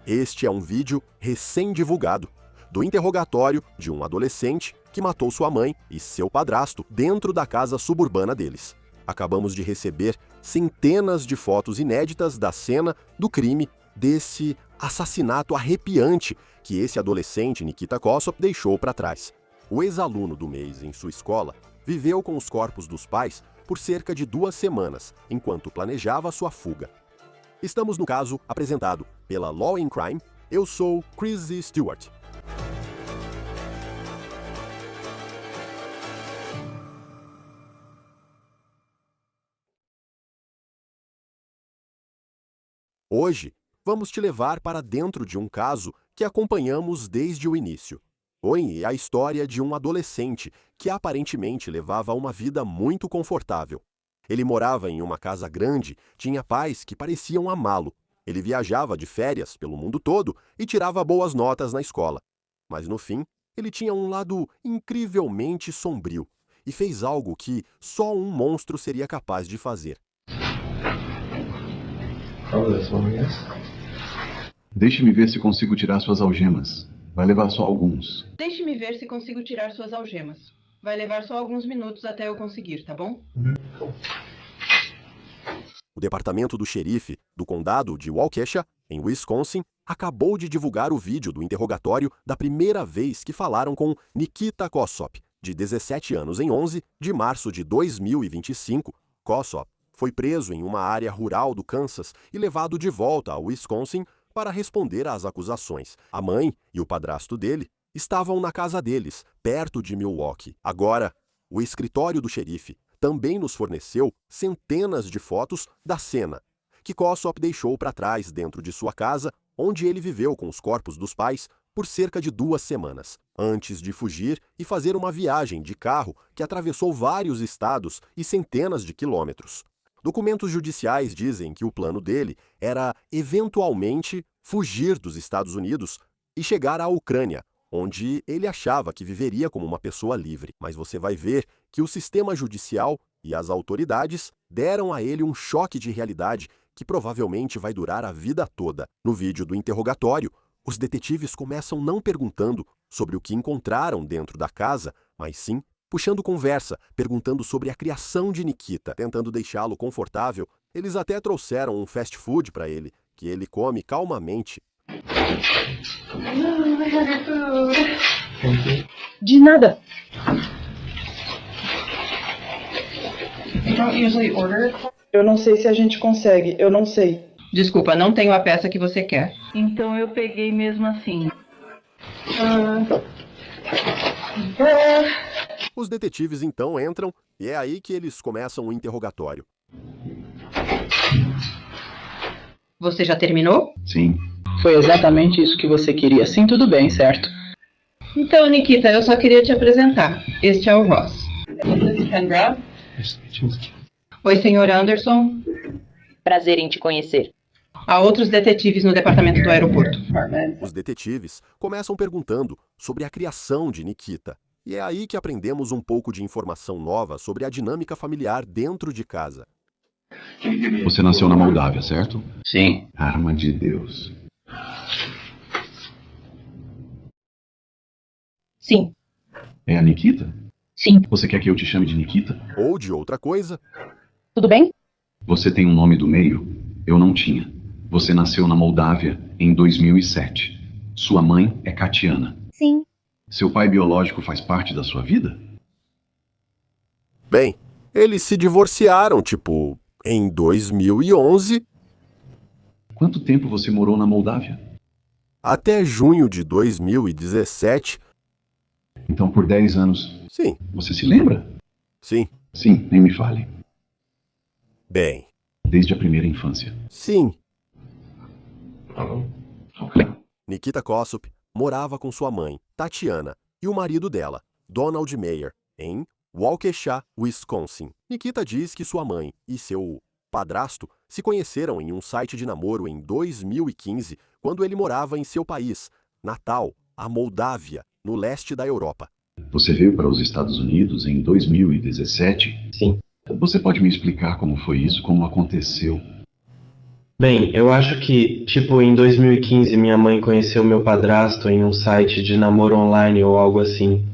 Este é um vídeo recém-divulgado do interrogatório de um adolescente que matou sua mãe e seu padrasto dentro da casa suburbana deles. Acabamos de receber centenas de fotos inéditas da cena do crime, desse assassinato arrepiante que esse adolescente, Nikita Kossop, deixou para trás. O ex-aluno do mês em sua escola viveu com os corpos dos pais por cerca de 2 semanas, enquanto planejava sua fuga. Estamos no caso apresentado pela Law and Crime. Eu sou Chris Stewart. Hoje, vamos te levar para dentro de um caso que acompanhamos desde o início. Foi a história de um adolescente que aparentemente levava uma vida muito confortável. Ele morava em uma casa grande, tinha pais que pareciam amá-lo. Ele viajava de férias pelo mundo todo e tirava boas notas na escola. Mas no fim, ele tinha um lado incrivelmente sombrio e fez algo que só um monstro seria capaz de fazer. Deixe-me ver se consigo tirar suas algemas. Vai levar só alguns. Deixe-me ver se consigo tirar suas algemas. Vai levar só alguns minutos até eu conseguir, tá bom? O departamento do xerife do condado de Waukesha, em Wisconsin, acabou de divulgar o vídeo do interrogatório da primeira vez que falaram com Nikita Kossop, de 17 anos, em 11 de março de 2025. Kossop foi preso em uma área rural do Kansas e levado de volta a Wisconsin para responder às acusações. A mãe e o padrasto dele estavam na casa deles, perto de Milwaukee. Agora, o escritório do xerife também nos forneceu centenas de fotos da cena que Kossop deixou para trás dentro de sua casa, onde ele viveu com os corpos dos pais por cerca de 2 semanas, antes de fugir e fazer uma viagem de carro que atravessou vários estados e centenas de quilômetros. Documentos judiciais dizem que o plano dele era, eventualmente, fugir dos Estados Unidos e chegar à Ucrânia, onde ele achava que viveria como uma pessoa livre. Mas você vai ver que o sistema judicial e as autoridades deram a ele um choque de realidade que provavelmente vai durar a vida toda. No vídeo do interrogatório, os detetives começam não perguntando sobre o que encontraram dentro da casa, mas sim puxando conversa, perguntando sobre a criação de Nikita, tentando deixá-lo confortável. Eles até trouxeram um fast food para ele, que ele come calmamente. De nada. Eu não sei se a gente consegue, eu não sei. Desculpa, não tenho a peça que você quer. Então eu peguei mesmo assim. Os detetives então entram e é aí que eles começam o interrogatório. Você já terminou? Sim. Foi exatamente isso que você queria. Sim, tudo bem, certo? Então, Nikita, eu só queria te apresentar. Este é o Ross. Oi, senhor Anderson. Prazer em te conhecer. Há outros detetives no departamento do aeroporto. Os detetives começam perguntando sobre a criação de Nikita. E é aí que aprendemos um pouco de informação nova sobre a dinâmica familiar dentro de casa. Você nasceu na Moldávia, certo? Sim. Arma de Deus. Sim. É a Nikita? Sim. Você quer que eu te chame de Nikita? Ou de outra coisa. Tudo bem? Você tem um nome do meio? Eu não tinha. Você nasceu na Moldávia em 2007. Sua mãe é Katiana. Sim. Seu pai biológico faz parte da sua vida? Bem, eles se divorciaram, em 2011 Quanto tempo você morou na Moldávia? até junho de 2017. Então, por 10 anos. Sim, Você se lembra? sim. Sim, nem me fale. Bem, Desde a primeira infância. sim. Ok. Nikita Kossop morava com sua mãe, Tatiana, e o marido dela, Donald Meyer, em Waukesha, Wisconsin. Nikita diz que sua mãe e seu padrasto se conheceram em um site de namoro em 2015, quando ele morava em seu país, natal, a Moldávia, no leste da Europa. Você veio para os Estados Unidos em 2017? Sim. Você pode me explicar como foi isso, como aconteceu? Bem, eu acho que, tipo, em 2015 minha mãe conheceu meu padrasto em um site de namoro online ou algo assim.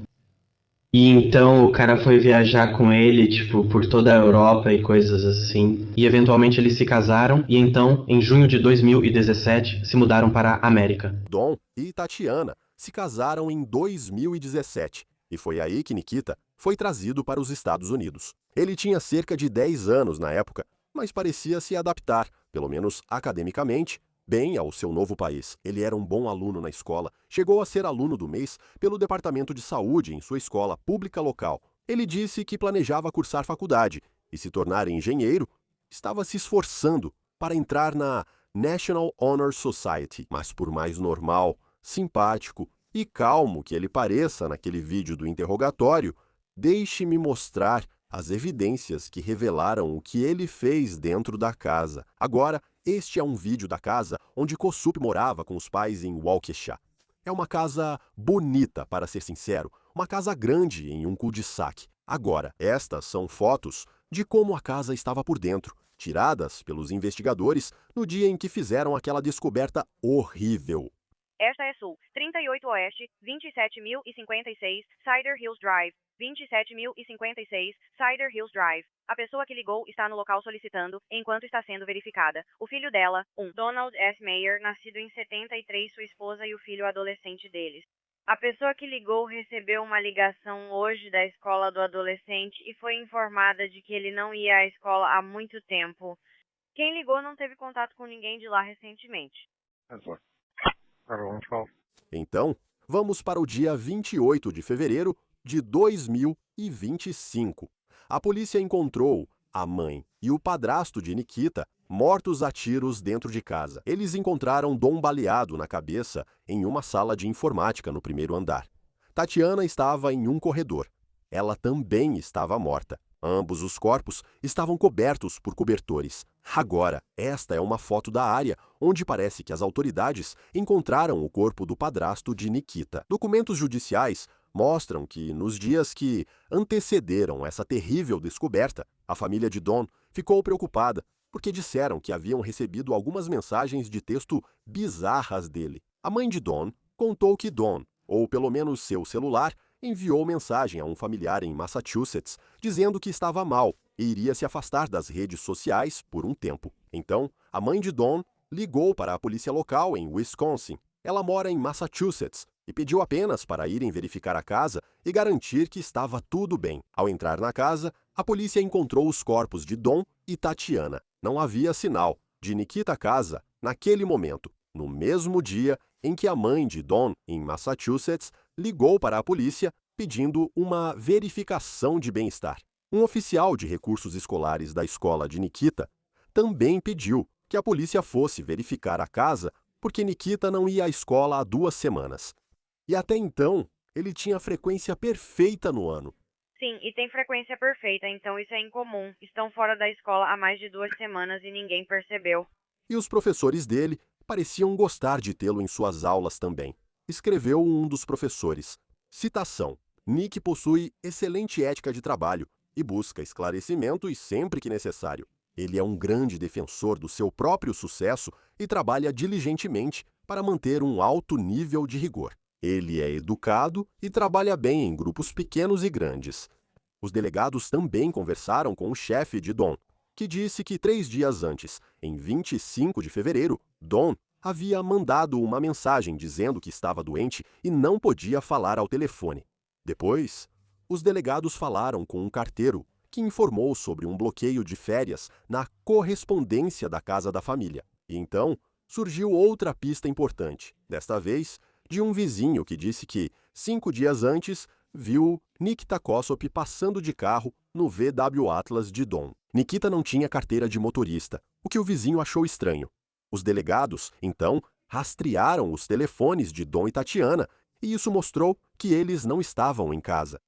E então o cara foi viajar com ele, tipo, por toda a Europa e coisas assim. E eventualmente eles se casaram e então, em junho de 2017, se mudaram para a América. Don e Tatiana se casaram em 2017 e foi aí que Nikita foi trazido para os Estados Unidos. Ele tinha cerca de 10 anos na época, mas parecia se adaptar, pelo menos academicamente, bem ao seu novo país. Ele era um bom aluno na escola, chegou a ser aluno do mês pelo departamento de saúde em sua escola pública local. Ele disse que planejava cursar faculdade e se tornar engenheiro, estava se esforçando para entrar na National Honor Society, mas por mais normal, simpático e calmo que ele pareça naquele vídeo do interrogatório, deixe-me mostrar as evidências que revelaram o que ele fez dentro da casa. Agora, este é um vídeo da casa onde Kossup morava com os pais em Waukesha. É uma casa bonita, para ser sincero, uma casa grande em um cul-de-sac. Agora, estas são fotos de como a casa estava por dentro, tiradas pelos investigadores no dia em que fizeram aquela descoberta horrível. Esta é Sul, 38 Oeste, 27.056, Cider Hills Drive, 27.056, Cider Hills Drive. A pessoa que ligou está no local solicitando, enquanto está sendo verificada. O filho dela, Donald S. Mayer, nascido em 73, sua esposa e o filho adolescente deles. A pessoa que ligou recebeu uma ligação hoje da escola do adolescente e foi informada de que ele não ia à escola há muito tempo. Quem ligou não teve contato com ninguém de lá recentemente. Então, vamos para o dia 28 de fevereiro de 2025. A polícia encontrou a mãe e o padrasto de Nikita mortos a tiros dentro de casa. Eles encontraram Don baleado na cabeça em uma sala de informática no primeiro andar. Tatiana estava em um corredor. Ela também estava morta. Ambos os corpos estavam cobertos por cobertores. Agora, esta é uma foto da área onde parece que as autoridades encontraram o corpo do padrasto de Nikita. Documentos judiciais mostram que, nos dias que antecederam essa terrível descoberta, a família de Don ficou preocupada porque disseram que haviam recebido algumas mensagens de texto bizarras dele. A mãe de Don contou que Don, ou pelo menos seu celular, enviou mensagem a um familiar em Massachusetts dizendo que estava mal e iria se afastar das redes sociais por um tempo. Então, a mãe de Don ligou para a polícia local em Wisconsin. Ela mora em Massachusetts e pediu apenas para irem verificar a casa e garantir que estava tudo bem. Ao entrar na casa, a polícia encontrou os corpos de Don e Tatiana. Não havia sinal de Nikita casa naquele momento, no mesmo dia em que a mãe de Don, em Massachusetts, ligou para a polícia pedindo uma verificação de bem-estar. Um oficial de recursos escolares da escola de Nikita também pediu que a polícia fosse verificar a casa porque Nikita não ia à escola há 2 semanas. E até então, ele tinha a frequência perfeita no ano. Sim, e tem frequência perfeita, então isso é incomum. Estão fora da escola há mais de 2 semanas e ninguém percebeu. E os professores dele pareciam gostar de tê-lo em suas aulas também. Escreveu um dos professores. Citação: Nick possui excelente ética de trabalho e busca esclarecimento e sempre que necessário. Ele é um grande defensor do seu próprio sucesso e trabalha diligentemente para manter um alto nível de rigor. Ele é educado e trabalha bem em grupos pequenos e grandes. Os delegados também conversaram com o chefe de Don, que disse que 3 dias antes, em 25 de fevereiro, Don havia mandado uma mensagem dizendo que estava doente e não podia falar ao telefone. Depois, os delegados falaram com um carteiro que informou sobre um bloqueio de férias na correspondência da casa da família. E então, surgiu outra pista importante, desta vez de um vizinho que disse que, 5 dias antes, viu Nikita Kossup passando de carro no VW Atlas de Don. Nikita não tinha carteira de motorista, o que o vizinho achou estranho. Os delegados, então, rastrearam os telefones de Don e Tatiana, e isso mostrou que eles não estavam em casa.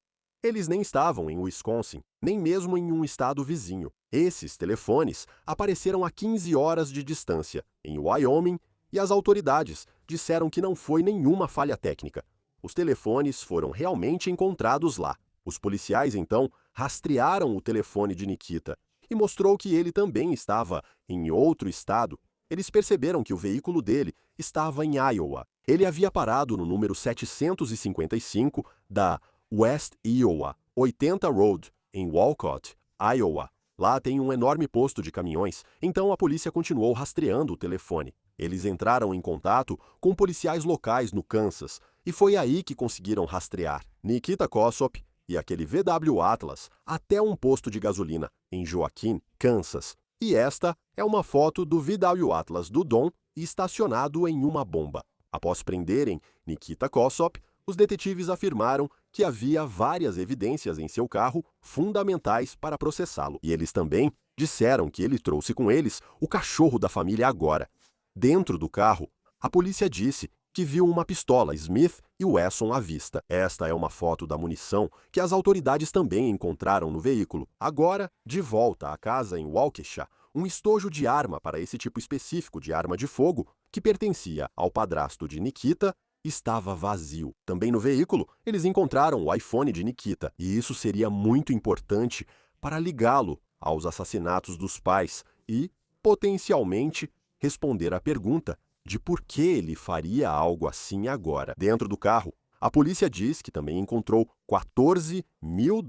Eles nem estavam em Wisconsin, nem mesmo em um estado vizinho. Esses telefones apareceram a 15 horas de distância, em Wyoming, e as autoridades disseram que não foi nenhuma falha técnica. Os telefones foram realmente encontrados lá. Os policiais, então, rastrearam o telefone de Nikita e mostrou que ele também estava em outro estado. eles perceberam que o veículo dele estava em Iowa. Ele havia parado no número 755 da West Iowa 80 Road, em Walcott, Iowa. Lá tem um enorme posto de caminhões, então a polícia continuou rastreando o telefone. Eles entraram em contato com policiais locais no Kansas, e foi aí que conseguiram rastrear Nikita Kossop e aquele VW Atlas até um posto de gasolina em Joaquin, Kansas. E esta é uma foto do VW Atlas do Don estacionado em uma bomba. Após prenderem Nikita Kossop, os detetives afirmaram que havia várias evidências em seu carro fundamentais para processá-lo. E eles também disseram que ele trouxe com eles o cachorro da família agora. Dentro do carro, a polícia disse que viu uma pistola Smith e Wesson à vista. Esta é uma foto da munição que as autoridades também encontraram no veículo. Agora, de volta à casa em Waukesha, um estojo de arma para esse tipo específico de arma de fogo, que pertencia ao padrasto de Nikita, estava vazio. Também no veículo, eles encontraram o iPhone de Nikita, e isso seria muito importante para ligá-lo aos assassinatos dos pais e, potencialmente, responder à pergunta de por que ele faria algo assim agora. Dentro do carro, a polícia diz que também encontrou $14 mil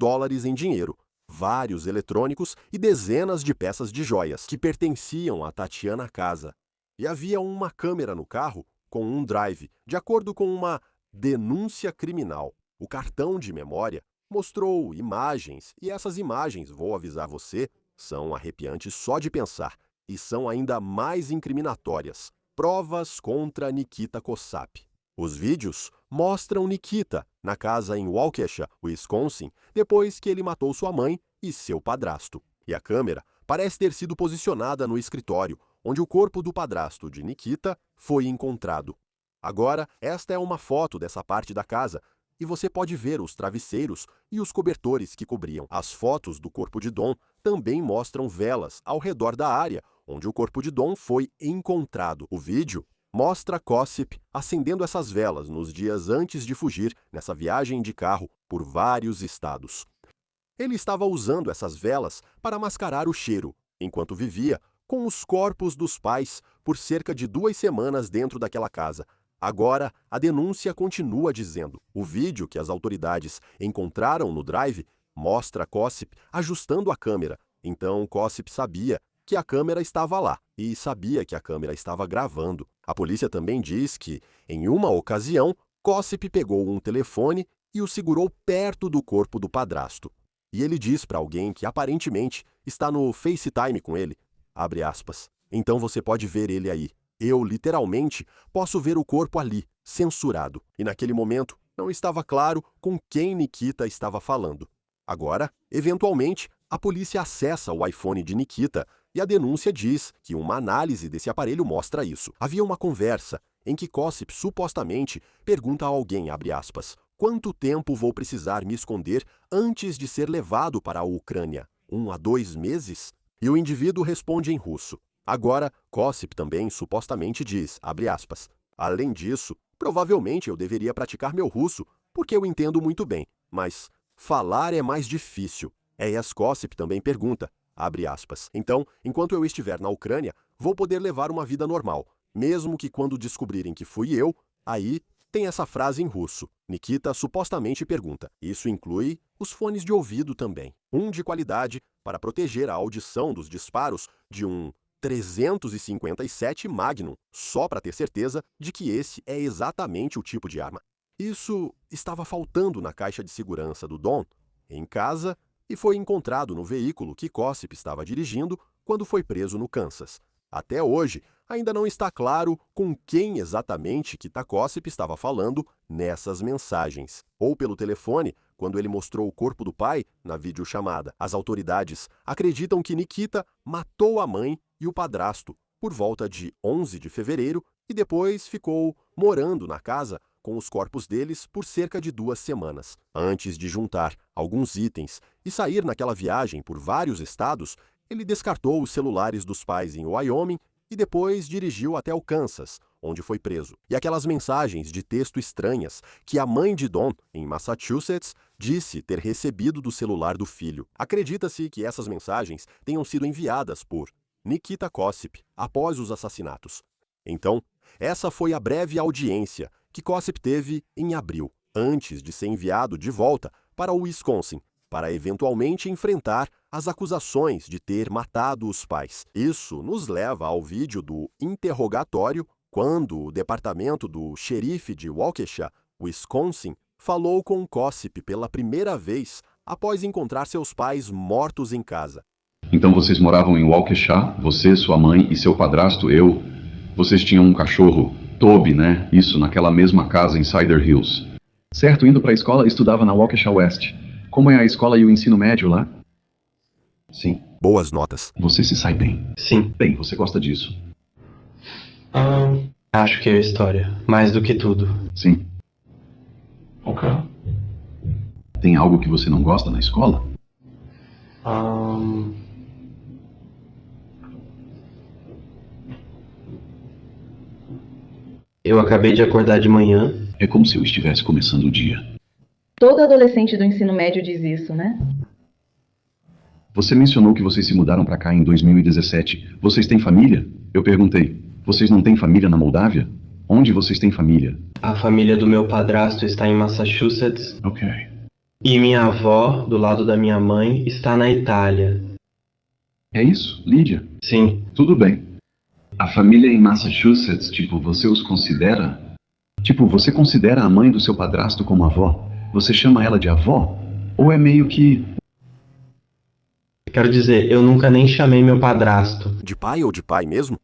em dinheiro, vários eletrônicos e dezenas de peças de joias que pertenciam a Tatiana Casa. E havia uma câmera no carro com um drive, de acordo com uma denúncia criminal. O cartão de memória mostrou imagens, e essas imagens, vou avisar você, são arrepiantes só de pensar, e são ainda mais incriminatórias. Provas contra Nikita Kossap. Os vídeos mostram Nikita na casa em Waukesha, Wisconsin, depois que ele matou sua mãe e seu padrasto. E a câmera parece ter sido posicionada no escritório, onde o corpo do padrasto de Nikita foi encontrado. Agora, esta é uma foto dessa parte da casa, e você pode ver os travesseiros e os cobertores que cobriam. As fotos do corpo de Don também mostram velas ao redor da área onde o corpo de Don foi encontrado. O vídeo mostra Kossip acendendo essas velas nos dias antes de fugir nessa viagem de carro por vários estados. Ele estava usando essas velas para mascarar o cheiro, enquanto vivia com os corpos dos pais por cerca de 2 semanas dentro daquela casa. Agora, a denúncia continua dizendo: o vídeo que as autoridades encontraram no drive mostra Kossip ajustando a câmera. Então, Kossip sabia que a câmera estava lá e sabia que a câmera estava gravando. A polícia também diz que, em uma ocasião, Kossip pegou um telefone e o segurou perto do corpo do padrasto. E ele diz para alguém que aparentemente está no FaceTime com ele, abre aspas, então você pode ver ele aí. Eu, literalmente, posso ver o corpo ali, censurado. E naquele momento, não estava claro com quem Nikita estava falando. Agora, eventualmente, a polícia acessa o iPhone de Nikita e a denúncia diz que uma análise desse aparelho mostra isso. Havia uma conversa em que Kossip supostamente pergunta a alguém, abre aspas, quanto tempo vou precisar me esconder antes de ser levado para a Ucrânia? 1 a 2 meses? E o indivíduo responde em russo. Agora, Kossip também supostamente diz, abre aspas, além disso, provavelmente eu deveria praticar meu russo, porque eu entendo muito bem, mas falar é mais difícil. Eyas Kossip também pergunta, abre aspas, então, enquanto eu estiver na Ucrânia, vou poder levar uma vida normal, mesmo que quando descobrirem que fui eu, aí tem essa frase em russo. Nikita supostamente pergunta, isso inclui os fones de ouvido também, um de qualidade para proteger a audição dos disparos de um 357 Magnum, só para ter certeza de que esse é exatamente o tipo de arma. Isso estava faltando na caixa de segurança do Don, em casa, e foi encontrado no veículo que Kossip estava dirigindo quando foi preso no Kansas. Até hoje, ainda não está claro com quem exatamente que Kossip estava falando nessas mensagens, ou pelo telefone, quando ele mostrou o corpo do pai na videochamada. As autoridades acreditam que Nikita matou a mãe e o padrasto por volta de 11 de fevereiro e depois ficou morando na casa com os corpos deles por cerca de 2 semanas. Antes de juntar alguns itens e sair naquela viagem por vários estados, ele descartou os celulares dos pais em Wyoming e depois dirigiu até o Kansas, onde foi preso. E aquelas mensagens de texto estranhas que a mãe de Don, em Massachusetts, disse ter recebido do celular do filho. Acredita-se que essas mensagens tenham sido enviadas por Nikita Kossip, após os assassinatos. Então, essa foi a breve audiência que Kossip teve em abril, antes de ser enviado de volta para o Wisconsin, para eventualmente enfrentar as acusações de ter matado os pais. Isso nos leva ao vídeo do interrogatório, quando o departamento do xerife de Waukesha, Wisconsin, falou com Kossip pela primeira vez após encontrar seus pais mortos em casa. Então vocês moravam em Waukesha, você, sua mãe e seu padrasto, eu. Vocês tinham um cachorro, Toby, né? Isso, naquela mesma casa em Cider Hills. Certo, indo para a escola, estudava na Waukesha West. Como é a escola e o ensino médio lá? Sim. Boas notas. Você se sai bem. Sim. Bem, você gosta disso. Acho que é história. Mais do que tudo. Sim. Ok. Tem algo que você não gosta na escola? Eu acabei de acordar de manhã. É como se eu estivesse começando o dia. Todo adolescente do ensino médio diz isso, né? Você mencionou que vocês se mudaram para cá em 2017. Vocês têm família? Eu perguntei. Vocês não têm família na Moldávia? Onde vocês têm família? A família do meu padrasto está em Massachusetts. Ok. E minha avó, do lado da minha mãe, está na Itália. É isso, Lídia? Sim. Tudo bem. A família em Massachusetts, tipo, você os considera? Tipo, você considera a mãe do seu padrasto como avó? Você chama ela de avó? Ou é meio que... Quero dizer, eu nunca nem chamei meu padrasto. De pai ou de pai mesmo?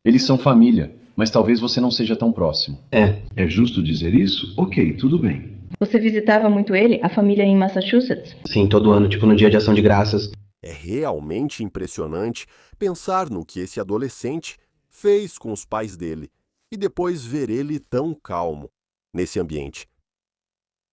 Eles são família, mas talvez você não seja tão próximo. É. É justo dizer isso? Ok, tudo bem. Você visitava muito ele, a família em Massachusetts? Sim, todo ano, tipo no dia de ação de graças. É realmente impressionante pensar no que esse adolescente fez com os pais dele e depois ver ele tão calmo nesse ambiente.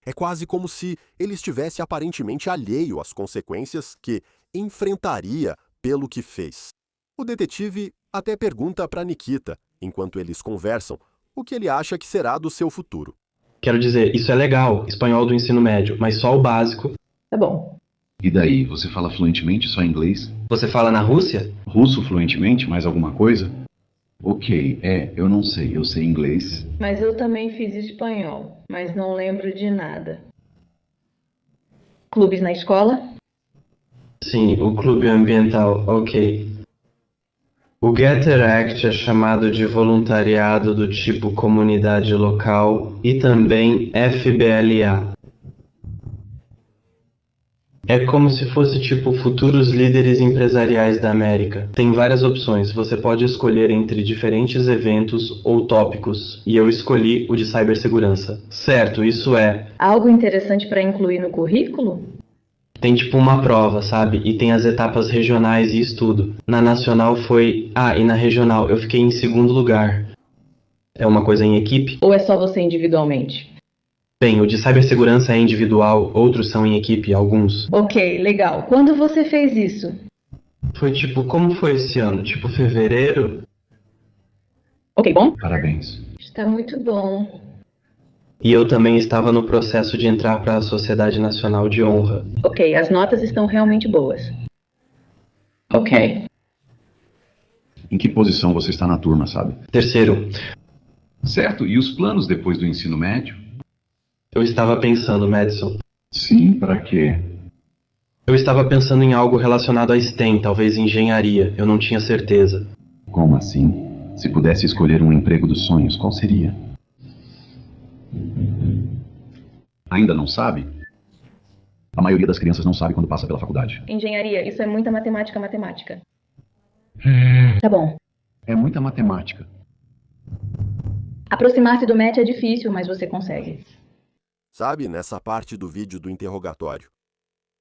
É quase como se ele estivesse aparentemente alheio às consequências que enfrentaria pelo que fez. O detetive até pergunta para Nikita, enquanto eles conversam, o que ele acha que será do seu futuro. Quero dizer, isso é legal, espanhol do ensino médio, mas só o básico. Tá bom. E daí, você fala fluentemente só inglês? Você fala na Rússia? Russo fluentemente? Mais alguma coisa? Ok, eu não sei, eu sei inglês. Mas eu também fiz espanhol, mas não lembro de nada. Clubes na escola? Sim, o clube ambiental, ok. O Getter Act é chamado de voluntariado do tipo comunidade local e também FBLA. É como se fosse tipo futuros líderes empresariais da América. Tem várias opções, você pode escolher entre diferentes eventos ou tópicos, e eu escolhi o de cibersegurança. Certo, isso é... Algo interessante para incluir no currículo? Tem tipo uma prova, sabe? E tem as etapas regionais e estudo. Na nacional foi... e na regional eu fiquei em segundo lugar. É uma coisa em equipe? Ou é só você individualmente? Bem, o de cibersegurança é individual, outros são em equipe, alguns. Ok, legal. Quando você fez isso? Foi tipo, como foi esse ano? Tipo fevereiro? Ok, bom? Parabéns. Está muito bom. E eu também estava no processo de entrar para a Sociedade Nacional de Honra. Ok, as notas estão realmente boas. Ok. Em que posição você está na turma, sabe? Terceiro, Certo, e os planos depois do ensino médio? eu estava pensando, Madison. Sim, para quê? Eu estava pensando em algo relacionado a STEM, talvez engenharia. Eu não tinha certeza. Como assim? Se pudesse escolher um emprego dos sonhos, qual seria? Ainda não sabe? A maioria das crianças não sabe quando passa pela faculdade. Engenharia, isso é muita matemática. Tá bom. É muita matemática. Aproximar-se do match é difícil, mas você consegue. Sabe, nessa parte do vídeo do interrogatório.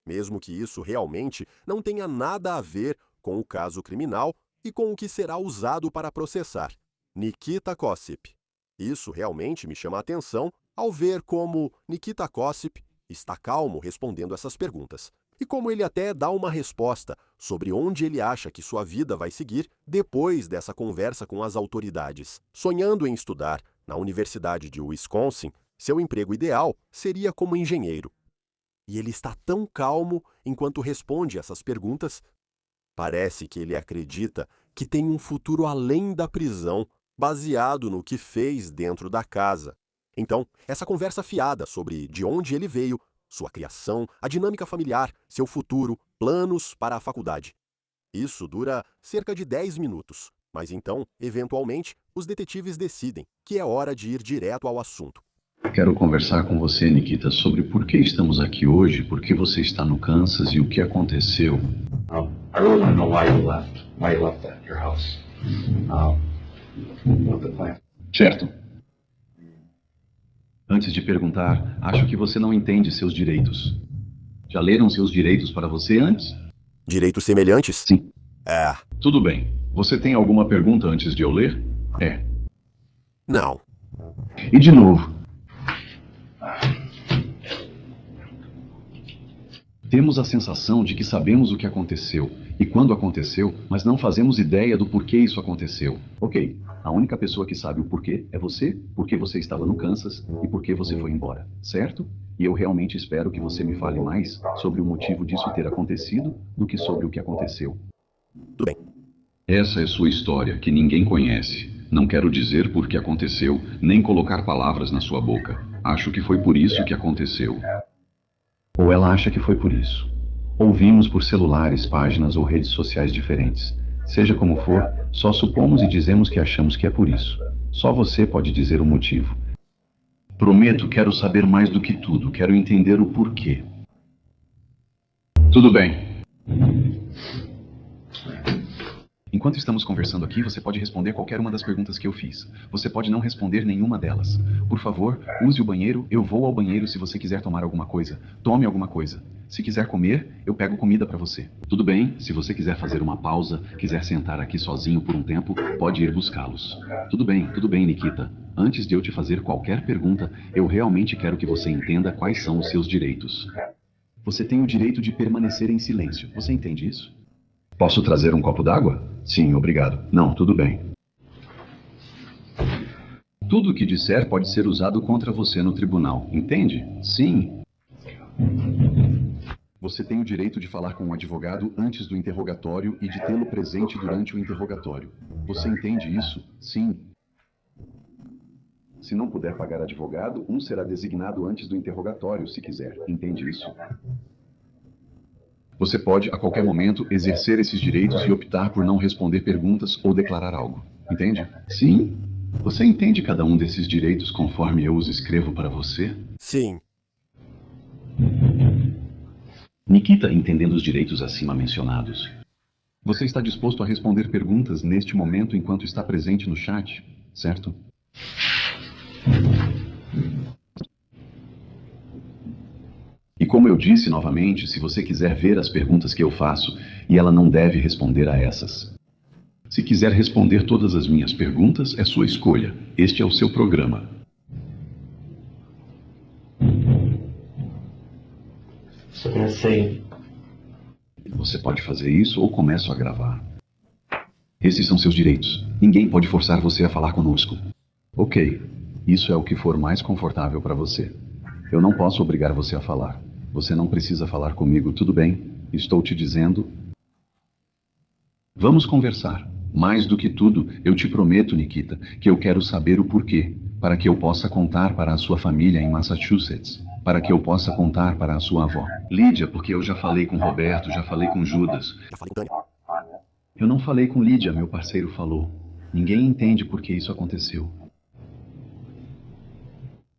Mesmo que isso realmente não tenha nada a ver com o caso criminal e com o que será usado para processar Nikita Kossip. Isso realmente me chama a atenção ao ver como Nikita Kossip está calmo respondendo essas perguntas. E como ele até dá uma resposta sobre onde ele acha que sua vida vai seguir depois dessa conversa com as autoridades. Sonhando em estudar na Universidade de Wisconsin, seu emprego ideal seria como engenheiro. E ele está tão calmo enquanto responde essas perguntas. Parece que ele acredita que tem um futuro além da prisão, baseado no que fez dentro da casa. Então, essa conversa fiada sobre de onde ele veio, sua criação, a dinâmica familiar, seu futuro, planos para a faculdade. Isso dura cerca de 10 minutos, mas então, eventualmente, os detetives decidem que é hora de ir direto ao assunto. Quero conversar com você, Nikita, sobre por que estamos aqui hoje, por que você está no Kansas e o que aconteceu. I really want to know why you left your house. What the plan? Certo. Antes de perguntar, acho que você não entende seus direitos. Já leram seus direitos para você antes? Direitos semelhantes? Sim. Tudo bem. Você tem alguma pergunta antes de eu ler? Não. E de novo. Temos a sensação de que sabemos o que aconteceu e quando aconteceu, mas não fazemos ideia do porquê isso aconteceu. Ok, a única pessoa que sabe o porquê é você, porque você estava no Kansas e porque você foi embora, certo? E eu realmente espero que você me fale mais sobre o motivo disso ter acontecido do que sobre o que aconteceu. Tudo bem. Essa é sua história, que ninguém conhece. Não quero dizer por que aconteceu, nem colocar palavras na sua boca. Acho que foi por isso que aconteceu. Ou ela acha que foi por isso. Ouvimos por celulares, páginas ou redes sociais diferentes. Seja como for, só supomos e dizemos que achamos que é por isso. Só você pode dizer o motivo. Prometo, quero saber mais do que tudo. Quero entender o porquê. Tudo bem. Enquanto estamos conversando aqui, você pode responder qualquer uma das perguntas que eu fiz. Você pode não responder nenhuma delas. Por favor, use o banheiro. Eu vou ao banheiro se você quiser tomar alguma coisa. Tome alguma coisa. Se quiser comer, eu pego comida para você. Tudo bem? Se você quiser fazer uma pausa, quiser sentar aqui sozinho por um tempo, pode ir buscá-los. Tudo bem, Nikita. Antes de eu te fazer qualquer pergunta, eu realmente quero que você entenda quais são os seus direitos. Você tem o direito de permanecer em silêncio. Você entende isso? Posso trazer um copo d'água? Sim, obrigado. Não, tudo bem. Tudo o que disser pode ser usado contra você no tribunal, entende? Sim. Você tem o direito de falar com um advogado antes do interrogatório e de tê-lo presente durante o interrogatório. Você entende isso? Sim. Se não puder pagar advogado, um será designado antes do interrogatório, se quiser. Entende isso? Você pode, a qualquer momento, exercer esses direitos e optar por não responder perguntas ou declarar algo. Entende? Sim. Você entende cada um desses direitos conforme eu os escrevo para você? Sim. Nikita, entendendo os direitos acima mencionados, você está disposto a responder perguntas neste momento enquanto está presente no chat, certo? E como eu disse novamente, se você quiser ver as perguntas que eu faço, e ela não deve responder a essas. Se quiser responder todas as minhas perguntas, é sua escolha. Este é o seu programa. Você pode fazer isso ou começo a gravar. Esses são seus direitos. Ninguém pode forçar você a falar conosco. Ok, isso é o que for mais confortável para você. Eu não posso obrigar você a falar. Você não precisa falar comigo, tudo bem? Estou te dizendo. Vamos conversar. Mais do que tudo, eu te prometo, Nikita, que eu quero saber o porquê, para que eu possa contar para a sua família em Massachusetts, para que eu possa contar para a sua avó. Lídia, porque eu já falei com Roberto, já falei com Judas. Já falei com Tânia. Eu não falei com Lídia, meu parceiro falou. Ninguém entende por que isso aconteceu.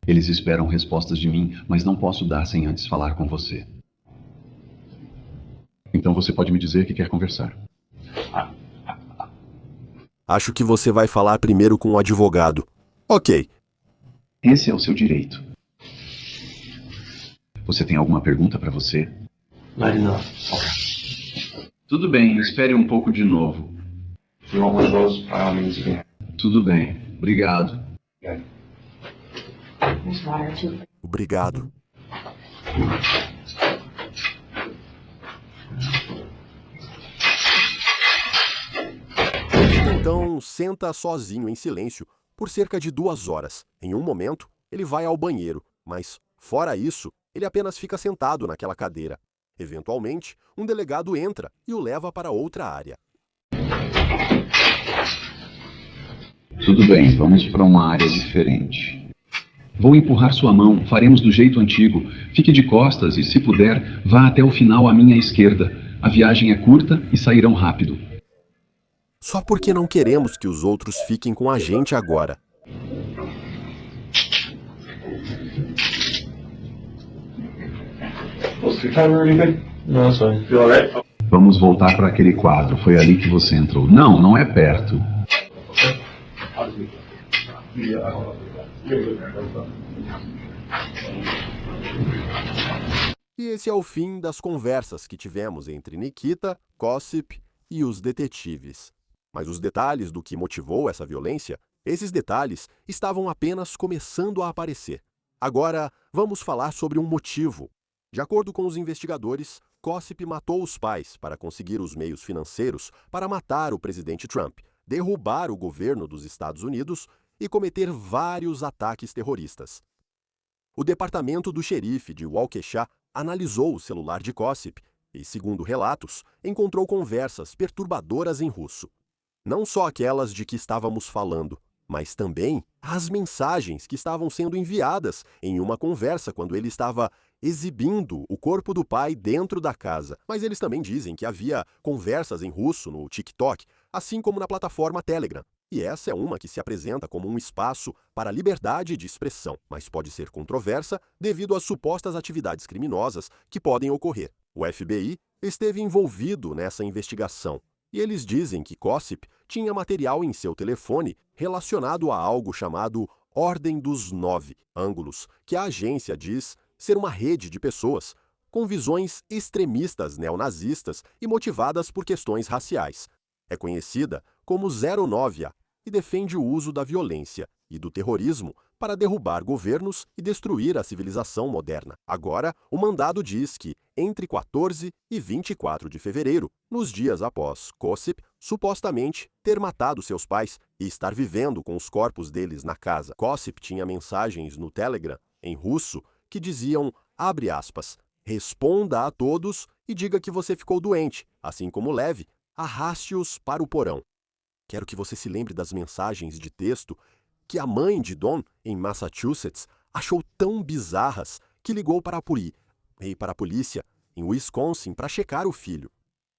Eles esperam respostas de mim, mas não posso dar sem antes falar com você. Então você pode me dizer que quer conversar. Acho que você vai falar primeiro com o advogado. Ok. Esse é o seu direito. Você tem alguma pergunta para você? Não. Tudo bem, espere um pouco de novo. Tudo bem, obrigado. Obrigado. Então senta sozinho em silêncio por cerca de 2 horas. Em um momento, ele vai ao banheiro, mas, fora isso, ele apenas fica sentado naquela cadeira. Eventualmente, um delegado entra e o leva para outra área. Tudo bem, vamos para uma área diferente. Vou empurrar sua mão, faremos do jeito antigo. Fique de costas e, se puder, vá até o final à minha esquerda. A viagem é curta e sairão rápido. Só porque não queremos que os outros fiquem com a gente agora. Vamos voltar para aquele quadro. Foi ali que você entrou. Não, não é perto. E esse é o fim das conversas que tivemos entre Nikita, Gossip e os detetives. Mas os detalhes do que motivou essa violência, esses detalhes estavam apenas começando a aparecer. Agora, vamos falar sobre um motivo. De acordo com os investigadores, Gossip matou os pais para conseguir os meios financeiros para matar o presidente Trump, derrubar o governo dos Estados Unidos e cometer vários ataques terroristas. O departamento do xerife de Waukesha analisou o celular de Gossip e, segundo relatos, encontrou conversas perturbadoras em russo. Não só aquelas de que estávamos falando, mas também as mensagens que estavam sendo enviadas em uma conversa quando ele estava exibindo o corpo do pai dentro da casa. Mas eles também dizem que havia conversas em russo no TikTok, assim como na plataforma Telegram. E essa é uma que se apresenta como um espaço para a liberdade de expressão, mas pode ser controversa devido às supostas atividades criminosas que podem ocorrer. O FBI esteve envolvido nessa investigação e eles dizem que Gossip tinha material em seu telefone relacionado a algo chamado Ordem dos 9 Ângulos, que a agência diz ser uma rede de pessoas com visões extremistas neonazistas e motivadas por questões raciais. É conhecida como 09A e defende o uso da violência e do terrorismo para derrubar governos e destruir a civilização moderna. Agora, o mandado diz que, entre 14 e 24 de fevereiro, nos dias após Gossip supostamente ter matado seus pais e estar vivendo com os corpos deles na casa, Gossip tinha mensagens no Telegram, em russo, que diziam, abre aspas, responda a todos e diga que você ficou doente, assim como leve, arraste-os para o porão. Quero que você se lembre das mensagens de texto que a mãe de Don, em Massachusetts, achou tão bizarras que ligou para a polícia em Wisconsin para checar o filho.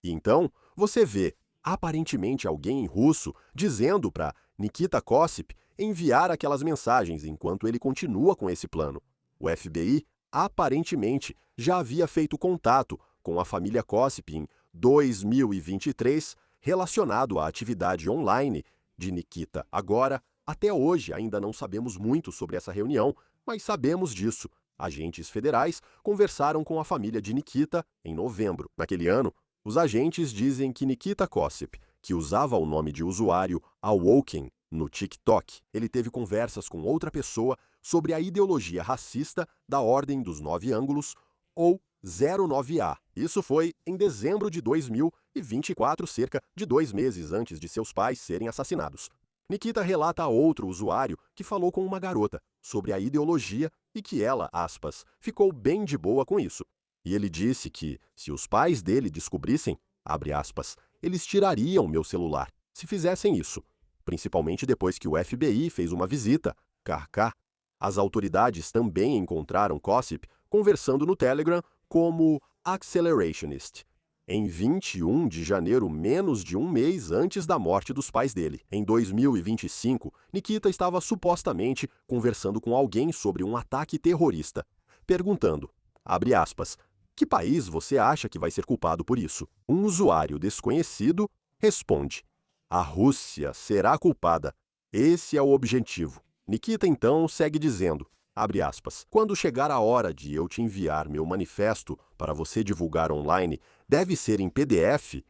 E então, você vê, aparentemente alguém em russo, dizendo para Nikita Gossip enviar aquelas mensagens enquanto ele continua com esse plano. O FBI, aparentemente, já havia feito contato com a família Gossip em 2023, relacionado à atividade online de Nikita. Agora, até hoje, ainda não sabemos muito sobre essa reunião, mas sabemos disso. Agentes federais conversaram com a família de Nikita em novembro. Naquele ano, os agentes dizem que Nikita Gossip, que usava o nome de usuário Awoken no TikTok, ele teve conversas com outra pessoa sobre a ideologia racista da Ordem dos 9 Ângulos, ou 09A. Isso foi em dezembro de 2024, cerca de 2 meses antes de seus pais serem assassinados. Nikita relata a outro usuário que falou com uma garota sobre a ideologia e que ela, aspas, ficou bem de boa com isso. E ele disse que, se os pais dele descobrissem, abre aspas, eles tirariam meu celular, se fizessem isso. Principalmente depois que o FBI fez uma visita, KK. As autoridades também encontraram Gossip conversando no Telegram como Accelerationist, em 21 de janeiro, menos de um mês antes da morte dos pais dele. Em 2025, Nikita estava supostamente conversando com alguém sobre um ataque terrorista, perguntando, abre aspas, que país você acha que vai ser culpado por isso? Um usuário desconhecido responde, a Rússia será culpada. Esse é o objetivo. Nikita então segue dizendo, abre aspas, quando chegar a hora de eu te enviar meu manifesto para você divulgar online, deve ser em PDF.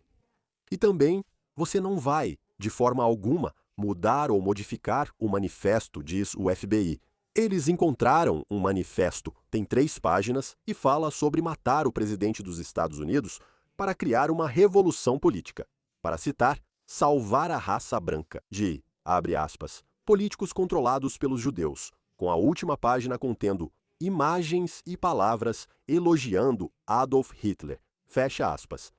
E também, você não vai, de forma alguma, mudar ou modificar o manifesto, diz o FBI. Eles encontraram um manifesto, tem 3 páginas e fala sobre matar o presidente dos Estados Unidos para criar uma revolução política. Para citar, salvar a raça branca de, abre aspas, políticos controlados pelos judeus, com a última página contendo imagens e palavras elogiando Adolf Hitler. Fecha aspas.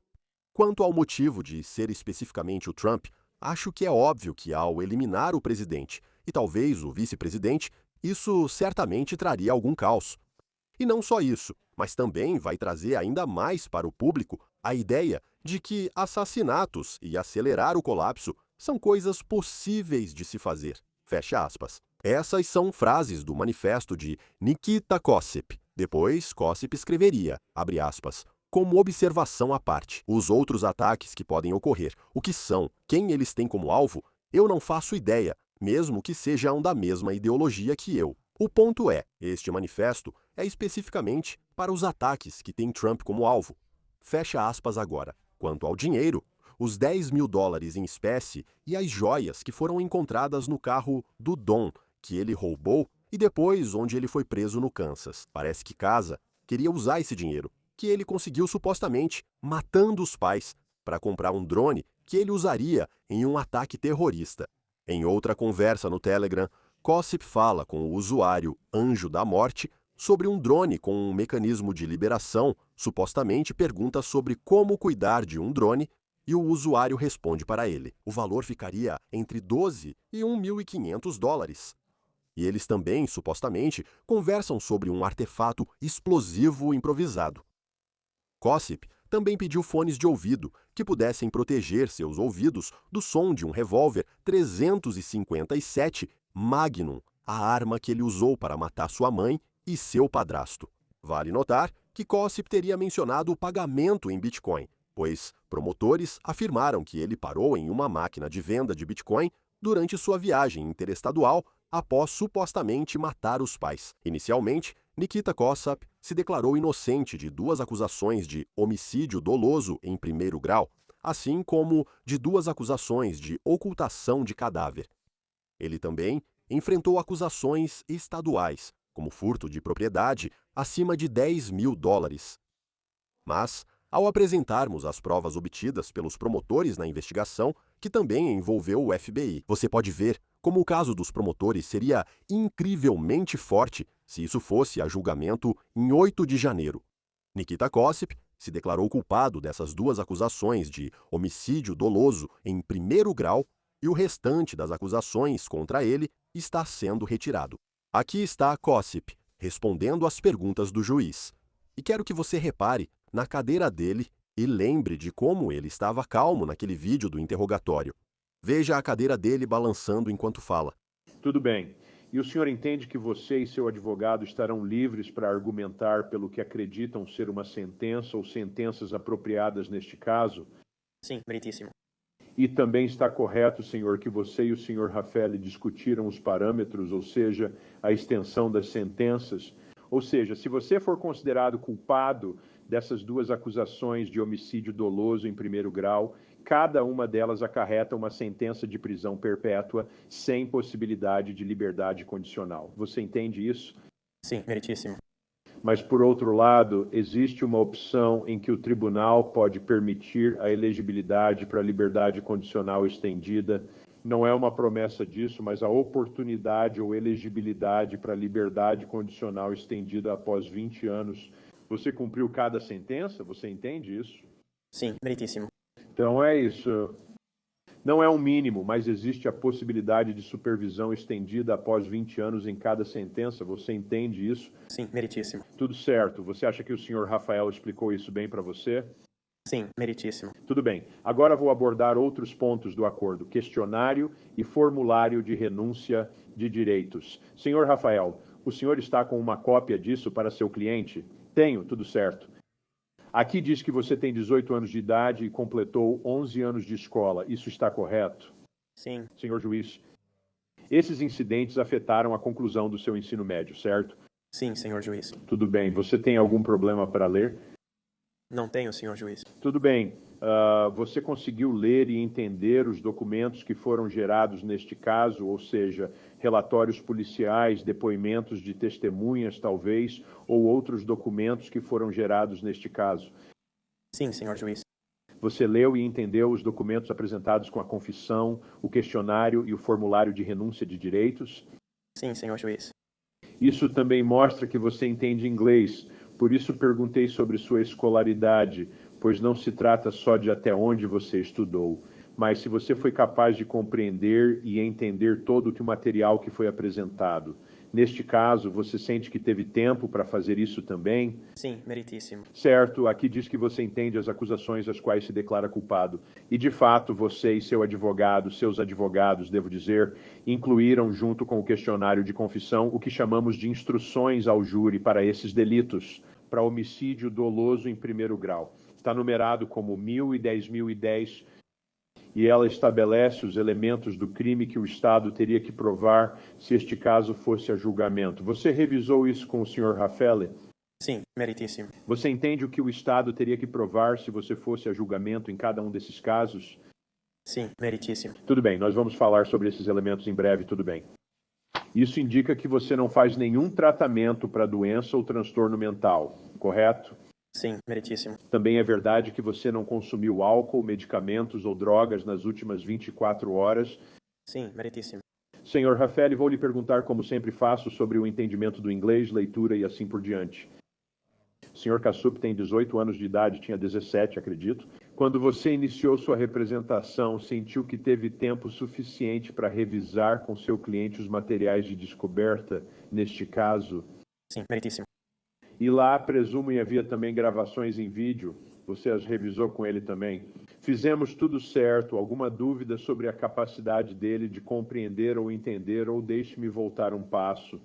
Quanto ao motivo de ser especificamente o Trump, acho que é óbvio que ao eliminar o presidente e talvez o vice-presidente, isso certamente traria algum caos. E não só isso, mas também vai trazer ainda mais para o público a ideia de que assassinatos e acelerar o colapso são coisas possíveis de se fazer. Fecha aspas. Essas são frases do manifesto de Nikita Kossip. Depois, Kossip escreveria, abre aspas, como observação à parte, os outros ataques que podem ocorrer, o que são, quem eles têm como alvo, eu não faço ideia, mesmo que sejam da mesma ideologia que eu. O ponto é, este manifesto é especificamente para os ataques que tem Trump como alvo. Fecha aspas agora. Quanto ao dinheiro, os $10.000 em espécie e as joias que foram encontradas no carro do Don, que ele roubou, e depois onde ele foi preso no Kansas. Parece que Casa queria usar esse dinheiro, que ele conseguiu supostamente matando os pais, para comprar um drone que ele usaria em um ataque terrorista. Em outra conversa no Telegram, Kossip fala com o usuário Anjo da Morte sobre um drone com um mecanismo de liberação, supostamente pergunta sobre como cuidar de um drone e o usuário responde para ele. O valor ficaria entre $12 e $1.500. E eles também, supostamente, conversam sobre um artefato explosivo improvisado. Kossip também pediu fones de ouvido que pudessem proteger seus ouvidos do som de um revólver 357 Magnum, a arma que ele usou para matar sua mãe e seu padrasto. Vale notar que Kossip teria mencionado o pagamento em Bitcoin, pois promotores afirmaram que ele parou em uma máquina de venda de Bitcoin durante sua viagem interestadual após supostamente matar os pais. Inicialmente, Nikita Kossip se declarou inocente de 2 acusações de homicídio doloso em primeiro grau, assim como de 2 acusações de ocultação de cadáver. Ele também enfrentou acusações estaduais, como furto de propriedade acima de $10.000. Mas, ao apresentarmos as provas obtidas pelos promotores na investigação, que também envolveu o FBI, você pode ver como o caso dos promotores seria incrivelmente forte se isso fosse a julgamento em 8 de janeiro. Nikita Kossip se declarou culpado dessas 2 acusações de homicídio doloso em primeiro grau e o restante das acusações contra ele está sendo retirado. Aqui está Kossip respondendo às perguntas do juiz. E quero que você repare na cadeira dele e lembre de como ele estava calmo naquele vídeo do interrogatório. Veja a cadeira dele balançando enquanto fala. Tudo bem. E o senhor entende que você e seu advogado estarão livres para argumentar pelo que acreditam ser uma sentença ou sentenças apropriadas neste caso? Sim, meritíssimo. E também está correto, senhor, que você e o senhor Raffaele discutiram os parâmetros, ou seja, a extensão das sentenças? Ou seja, se você for considerado culpado dessas 2 acusações de homicídio doloso em primeiro grau, cada uma delas acarreta uma sentença de prisão perpétua sem possibilidade de liberdade condicional. Você entende isso? Sim, meritíssimo. Mas, por outro lado, existe uma opção em que o tribunal pode permitir a elegibilidade para a liberdade condicional estendida. Não é uma promessa disso, mas a oportunidade ou elegibilidade para a liberdade condicional estendida após 20 anos. Você cumpriu cada sentença? Você entende isso? Sim, meritíssimo. Então é isso. Não é um mínimo, mas existe a possibilidade de supervisão estendida após 20 anos em cada sentença. Você entende isso? Sim, meritíssimo. Tudo certo. Você acha que o senhor Rafael explicou isso bem para você? Sim, meritíssimo. Tudo bem. Agora vou abordar outros pontos do acordo: questionário e formulário de renúncia de direitos. Senhor Rafael, o senhor está com uma cópia disso para seu cliente? Tenho, tudo certo. Aqui diz que você tem 18 anos de idade e completou 11 anos de escola. Isso está correto? Sim. Senhor juiz, esses incidentes afetaram a conclusão do seu ensino médio, certo? Sim, senhor juiz. Tudo bem. Você tem algum problema para ler? Não tenho, senhor juiz. Tudo bem. Você conseguiu ler e entender os documentos que foram gerados neste caso, ou seja, relatórios policiais, depoimentos de testemunhas, talvez, ou outros documentos que foram gerados neste caso? Sim, senhor juiz. Você leu e entendeu os documentos apresentados com a confissão, o questionário e o formulário de renúncia de direitos? Sim, senhor juiz. Isso também mostra que você entende inglês. Por isso perguntei sobre sua escolaridade, pois não se trata só de até onde você estudou, mas se você foi capaz de compreender e entender todo o material que foi apresentado. Neste caso, você sente que teve tempo para fazer isso também? Sim, meritíssimo. Certo, aqui diz que você entende as acusações às quais se declara culpado. E, de fato, você e seu advogado, seus advogados, devo dizer, incluíram, junto com o questionário de confissão, o que chamamos de instruções ao júri para esses delitos, para homicídio doloso em primeiro grau. Está numerado como 1000 e 10.010, e ela estabelece os elementos do crime que o Estado teria que provar se este caso fosse a julgamento. Você revisou isso com o Sr. Raffaele? Sim, meritíssimo. Você entende o que o Estado teria que provar se você fosse a julgamento em cada um desses casos? Sim, meritíssimo. Tudo bem, nós vamos falar sobre esses elementos em breve, tudo bem. Isso indica que você não faz nenhum tratamento para doença ou transtorno mental, correto? Sim, meritíssimo. Também é verdade que você não consumiu álcool, medicamentos ou drogas nas últimas 24 horas? Sim, meritíssimo. Senhor Raffaele, vou lhe perguntar, como sempre faço, sobre o entendimento do inglês, leitura e assim por diante. O Sr. Kassup tem 18 anos de idade, tinha 17, acredito. Quando você iniciou sua representação, sentiu que teve tempo suficiente para revisar com seu cliente os materiais de descoberta, neste caso? Sim, meritíssimo. E lá, presumo, havia também gravações em vídeo. Você as revisou com ele também? Fizemos tudo certo. Alguma dúvida sobre a capacidade dele de compreender ou entender, ou deixe-me voltar um passo.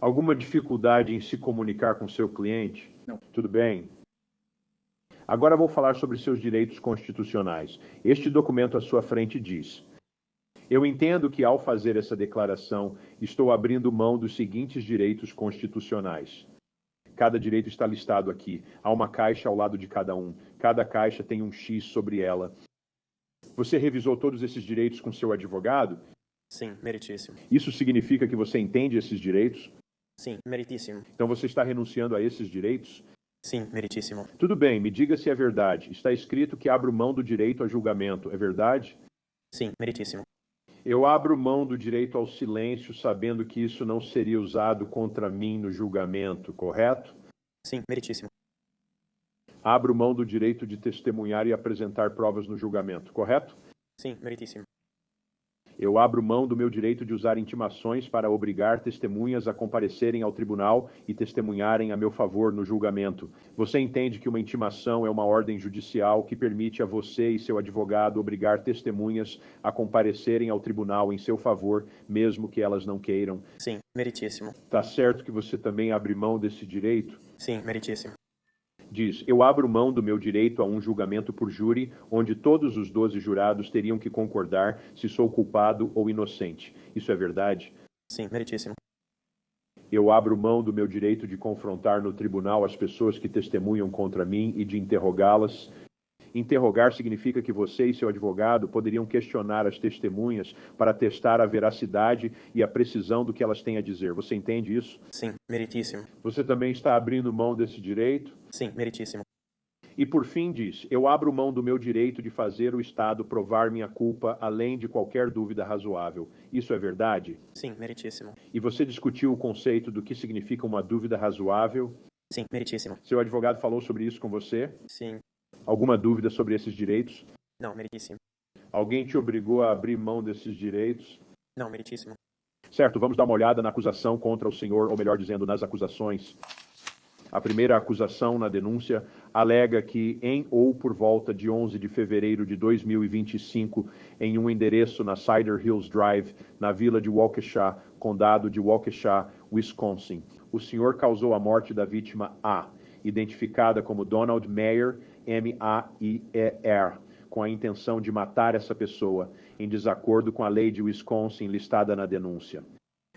Alguma dificuldade em se comunicar com seu cliente? Não. Tudo bem. Agora vou falar sobre seus direitos constitucionais. Este documento à sua frente diz: eu entendo que, ao fazer essa declaração, estou abrindo mão dos seguintes direitos constitucionais. Cada direito está listado aqui. Há uma caixa ao lado de cada um. Cada caixa tem um X sobre ela. Você revisou todos esses direitos com seu advogado? Sim, meritíssimo. Isso significa que você entende esses direitos? Sim, meritíssimo. Então você está renunciando a esses direitos? Sim, meritíssimo. Tudo bem, me diga se é verdade. Está escrito que abro mão do direito a julgamento. É verdade? Sim, meritíssimo. Eu abro mão do direito ao silêncio, sabendo que isso não seria usado contra mim no julgamento, correto? Sim, meritíssimo. Abro mão do direito de testemunhar e apresentar provas no julgamento, correto? Sim, meritíssimo. Eu abro mão do meu direito de usar intimações para obrigar testemunhas a comparecerem ao tribunal e testemunharem a meu favor no julgamento. Você entende que uma intimação é uma ordem judicial que permite a você e seu advogado obrigar testemunhas a comparecerem ao tribunal em seu favor, mesmo que elas não queiram? Sim, meritíssimo. Está certo que você também abre mão desse direito? Sim, meritíssimo. Diz: eu abro mão do meu direito a um julgamento por júri, onde todos os 12 jurados teriam que concordar se sou culpado ou inocente. Isso é verdade? Sim, meritíssimo. Eu abro mão do meu direito de confrontar no tribunal as pessoas que testemunham contra mim e de interrogá-las. Interrogar significa que você e seu advogado poderiam questionar as testemunhas para testar a veracidade e a precisão do que elas têm a dizer. Você entende isso? Sim, meritíssimo. Você também está abrindo mão desse direito? Sim, meritíssimo. E por fim diz: eu abro mão do meu direito de fazer o Estado provar minha culpa além de qualquer dúvida razoável. Isso é verdade? Sim, meritíssimo. E você discutiu o conceito do que significa uma dúvida razoável? Sim, meritíssimo. Seu advogado falou sobre isso com você? Sim. Alguma dúvida sobre esses direitos? Não, meritíssimo. Alguém te obrigou a abrir mão desses direitos? Não, meritíssimo. Certo, vamos dar uma olhada na acusação contra o senhor, ou melhor dizendo, nas acusações. A primeira acusação na denúncia alega que, em ou por volta de 11 de fevereiro de 2025, em um endereço na Cider Hills Drive, na vila de Waukesha, condado de Waukesha, Wisconsin, o senhor causou a morte da vítima A, identificada como Donald Maier, M-A-I-E-R, com a intenção de matar essa pessoa, em desacordo com a lei de Wisconsin listada na denúncia.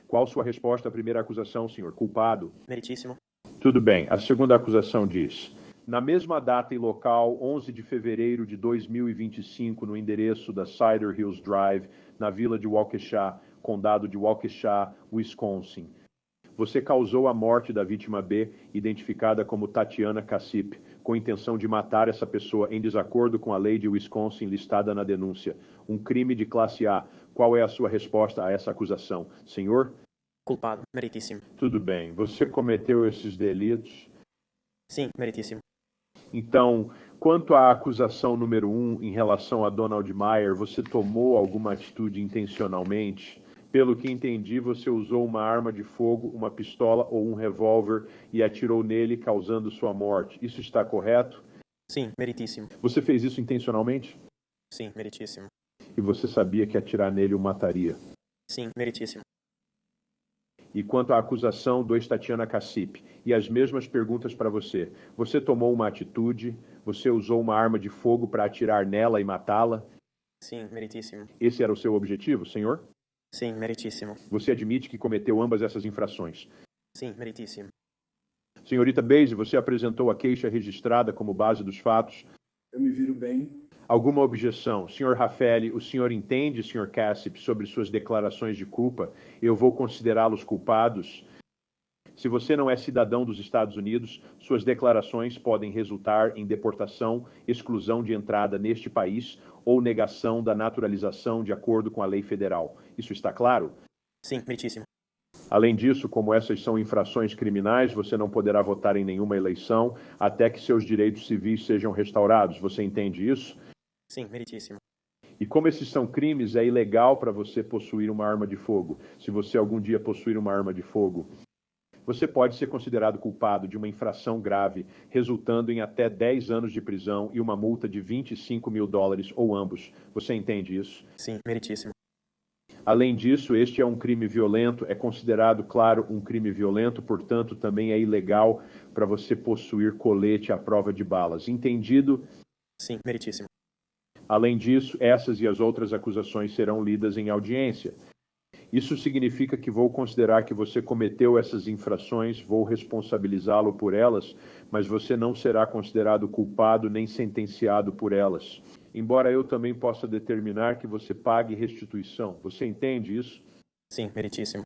Qual sua resposta à primeira acusação, senhor? Culpado? Meritíssimo. Tudo bem. A segunda acusação diz: na mesma data e local, 11 de fevereiro de 2025, no endereço da Cider Hills Drive, na vila de Waukesha, condado de Waukesha, Wisconsin, você causou a morte da vítima B, identificada como Tatiana Kassup, com intenção de matar essa pessoa em desacordo com a lei de Wisconsin listada na denúncia. Um crime de classe A. Qual é a sua resposta a essa acusação, senhor? Culpado. Meritíssimo. Tudo bem. Você cometeu esses delitos? Sim, meritíssimo. Então, quanto à acusação número 1 em relação a Donald Maier, você tomou alguma atitude intencionalmente? Pelo que entendi, você usou uma arma de fogo, uma pistola ou um revólver e atirou nele, causando sua morte. Isso está correto? Sim, meritíssimo. Você fez isso intencionalmente? Sim, meritíssimo. E você sabia que atirar nele o mataria? Sim, meritíssimo. E quanto à acusação 2 Tatiana Cacipe, e as mesmas perguntas para você. Você tomou uma atitude, você usou uma arma de fogo para atirar nela e matá-la? Sim, meritíssimo. Esse era o seu objetivo, senhor? Sim, meritíssimo. Você admite que cometeu ambas essas infrações? Sim, meritíssimo. Senhorita Basie, você apresentou a queixa registrada como base dos fatos? Eu me viro bem. Alguma objeção? Senhor Raffaele, o senhor entende, senhor Cassip, sobre suas declarações de culpa? Eu vou considerá-los culpados? Se você não é cidadão dos Estados Unidos, suas declarações podem resultar em deportação, exclusão de entrada neste país ou negação da naturalização de acordo com a lei federal. Isso está claro? Sim, meritíssimo. Além disso, como essas são infrações criminais, você não poderá votar em nenhuma eleição até que seus direitos civis sejam restaurados. Você entende isso? Sim, meritíssimo. E como esses são crimes, é ilegal para você possuir uma arma de fogo. Se você algum dia possuir uma arma de fogo, você pode ser considerado culpado de uma infração grave, resultando em até 10 anos de prisão e uma multa de $25 mil ou ambos. Você entende isso? Sim, meritíssimo. Além disso, este é um crime violento, é considerado, claro, um crime violento, portanto, também é ilegal para você possuir colete à prova de balas. Entendido? Sim, meritíssimo. Além disso, essas e as outras acusações serão lidas em audiência. Isso significa que vou considerar que você cometeu essas infrações, vou responsabilizá-lo por elas, mas você não será considerado culpado nem sentenciado por elas. Embora eu também possa determinar que você pague restituição. Você entende isso? Sim, meritíssimo.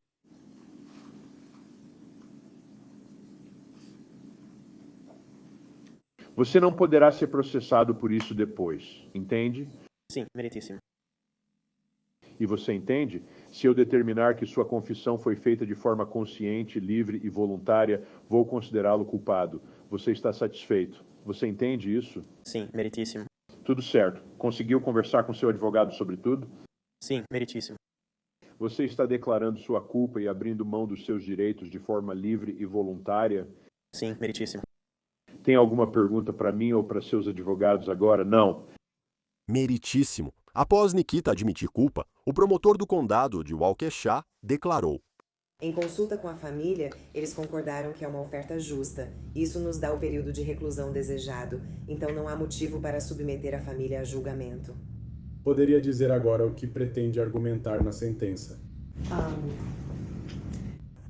Você não poderá ser processado por isso depois, entende? Sim, meritíssimo. E você entende? Se eu determinar que sua confissão foi feita de forma consciente, livre e voluntária, vou considerá-lo culpado. Você está satisfeito? Você entende isso? Sim, meritíssimo. Tudo certo. Conseguiu conversar com seu advogado sobre tudo? Sim, meritíssimo. Você está declarando sua culpa e abrindo mão dos seus direitos de forma livre e voluntária? Sim, meritíssimo. Tem alguma pergunta para mim ou para seus advogados agora? Não. Meritíssimo. Após Nikita admitir culpa, o promotor do condado de Waukesha declarou: em consulta com a família, eles concordaram que é uma oferta justa. Isso nos dá o período de reclusão desejado, então não há motivo para submeter a família a julgamento. Poderia dizer agora o que pretende argumentar na sentença?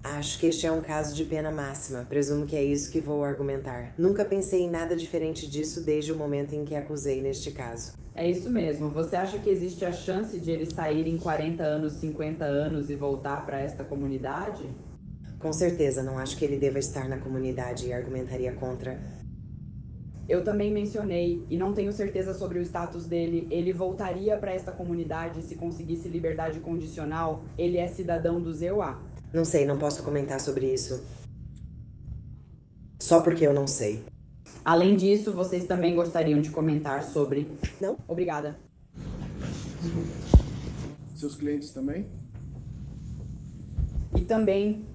Acho que este é um caso de pena máxima. Presumo que é isso que vou argumentar. Nunca pensei em nada diferente disso desde o momento em que acusei neste caso. É isso mesmo. Você acha que existe a chance de ele sair em 40 anos, 50 anos e voltar para esta comunidade? Com certeza, não acho que ele deva estar na comunidade e argumentaria contra. Eu também mencionei, e não tenho certeza sobre o status dele, ele voltaria para esta comunidade se conseguisse liberdade condicional. Ele é cidadão do ZEUA. Não sei, não posso comentar sobre isso. Só porque eu não sei. Além disso, vocês também gostariam de comentar sobre... Não? Obrigada. Seus clientes também? E também...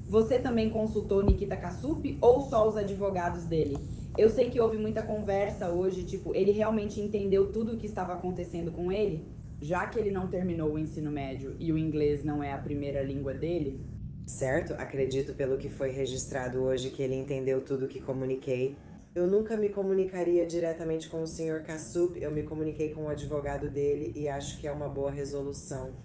você também consultou Nikita Kassup ou só os advogados dele? Eu sei que houve muita conversa hoje, tipo, ele realmente entendeu tudo o que estava acontecendo com ele? Já que ele não terminou o ensino médio e o inglês não é a primeira língua dele... Certo, acredito pelo que foi registrado hoje que ele entendeu tudo o que comuniquei. Eu nunca me comunicaria diretamente com o Sr. Kassup, eu me comuniquei com o advogado dele e acho que é uma boa resolução.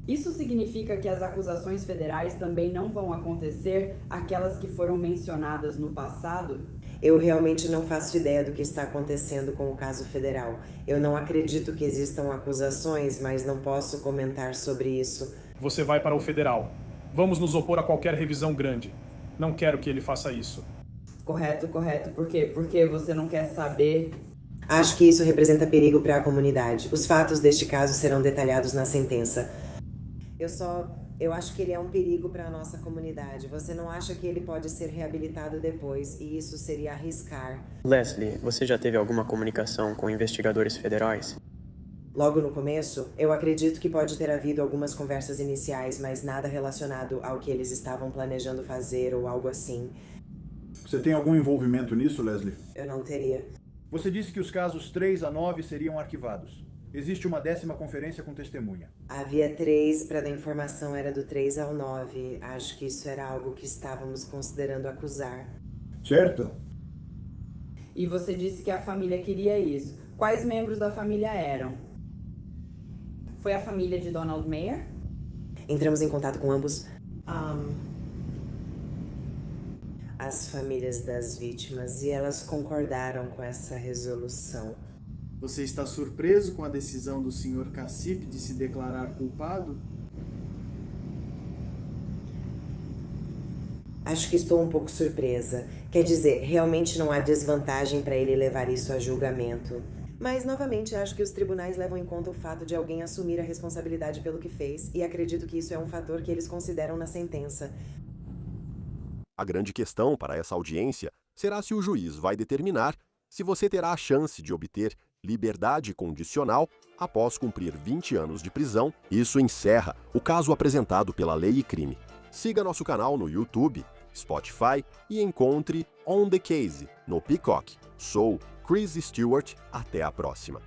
Isso significa que as acusações federais também não vão acontecer, aquelas que foram mencionadas no passado? Eu realmente não faço ideia do que está acontecendo com o caso federal. Eu não acredito que existam acusações, mas não posso comentar sobre isso. Você vai para o federal. Vamos nos opor a qualquer revisão grande. Não quero que ele faça isso. Correto. Por quê? Porque você não quer saber... Acho que isso representa perigo para a comunidade. Os fatos deste caso serão detalhados na sentença. Eu só Eu acho que ele é um perigo para a nossa comunidade. Você não acha que ele pode ser reabilitado depois e isso seria arriscar? Leslie, você já teve alguma comunicação com investigadores federais? Logo no começo, eu acredito que pode ter havido algumas conversas iniciais, mas nada relacionado ao que eles estavam planejando fazer ou algo assim. Você tem algum envolvimento nisso, Leslie? Eu não teria. Você disse que os casos 3 a 9 seriam arquivados. Existe uma 10ª conferência com testemunha. Havia 3, para dar informação era do 3 ao 9. Acho que isso era algo que estávamos considerando acusar. Certo. E você disse que a família queria isso. Quais membros da família eram? Foi a família de Donald Mayer? Entramos em contato com ambos. As famílias das vítimas e elas concordaram com essa resolução. Você está surpreso com a decisão do Sr. Cassip de se declarar culpado? Acho que estou um pouco surpresa. Quer dizer, realmente não há desvantagem para ele levar isso a julgamento. Mas, novamente, acho que os tribunais levam em conta o fato de alguém assumir a responsabilidade pelo que fez e acredito que isso é um fator que eles consideram na sentença. A grande questão para essa audiência será se o juiz vai determinar se você terá a chance de obter liberdade condicional após cumprir 20 anos de prisão. Isso encerra o caso apresentado pela Lei e Crime. Siga nosso canal no YouTube, Spotify e encontre On the Case no Peacock. Sou Chris Stewart. Até a próxima.